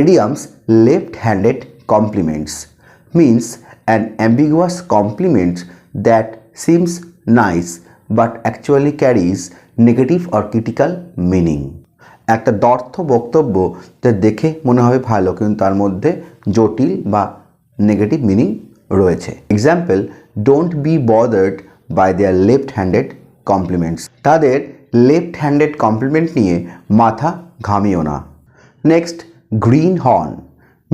Idioms left-handed compliments means an ambiguous compliment that seems nice but actually carries negative or critical meaning. একটা দর্থ বক্তব্য যা দেখে মনে হবে ভালো কিন্তু তার মধ্যে জটিল বা নেগেটিভ মিনিং রয়েছে। Example, don't be bothered by their left handed compliments. তাদের লেফট হ্যান্ডেড কমপ্লিমেন্ট নিয়ে মাথা ঘামিও না। Next, greenhorn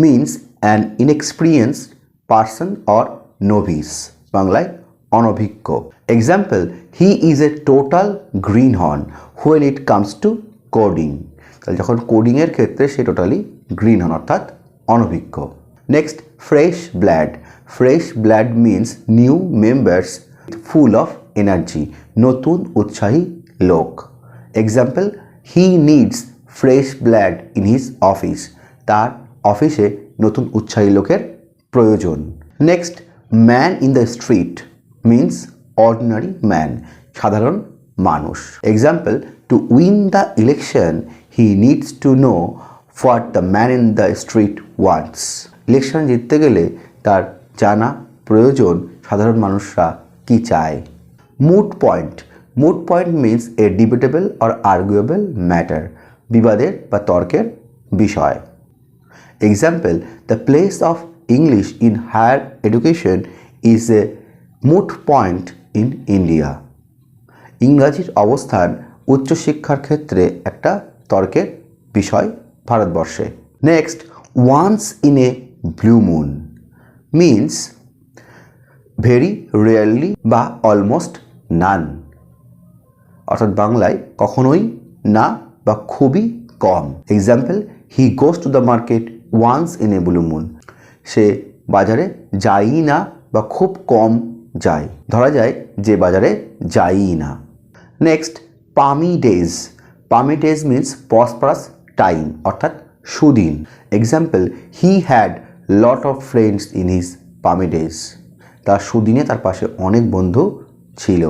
means an inexperienced person or novice, বাংলায় অনভিজ্ঞ। Example, he is a total greenhorn when it comes to coding. তাহলে যখন কোডিংয়ের ক্ষেত্রে সে টোটালি গ্রিন হর্ন অর্থাৎ অনভিজ্ঞ। Next, fresh blood. Fresh blood means new members full of energy, নতুন উৎসাহী লোক। Example, he needs fresh blood in his office. তার অফিসে নতুন উৎসাহী লোকের প্রয়োজন। Next, man in the street means ordinary man, সাধারণ মানুষ। Example, to win the election he needs to know what the man in the street wants. Election জিততে গেলে তার জানা প্রয়োজন সাধারণ মানুষরা কি চায়। Moot point. Mood point means a debatable or arguable matter, বিবাদের বা তর্কের বিষয়। Example, the place of English in higher education is a moot point in India. ইংরাজির অবস্থান উচ্চশিক্ষার ক্ষেত্রে একটা তর্কের বিষয় ভারতবর্ষে। Next, once in a blue moon means very rarely or almost none, অর্থাৎ বাংলায় কখনোই না বা খুবই কম। Example, he goes to the market once in a blue moon. সে বাজারে যায়ই না বা খুব কম যায়, ধরা যায় যে বাজারে যায়ই না। Next, palmy days. Palmy days means prosperous time অর্থাৎ সুদিন। Example, he had lot of friends in his palmy days. তার সুদিনে তার পাশে অনেক বন্ধু ছিল।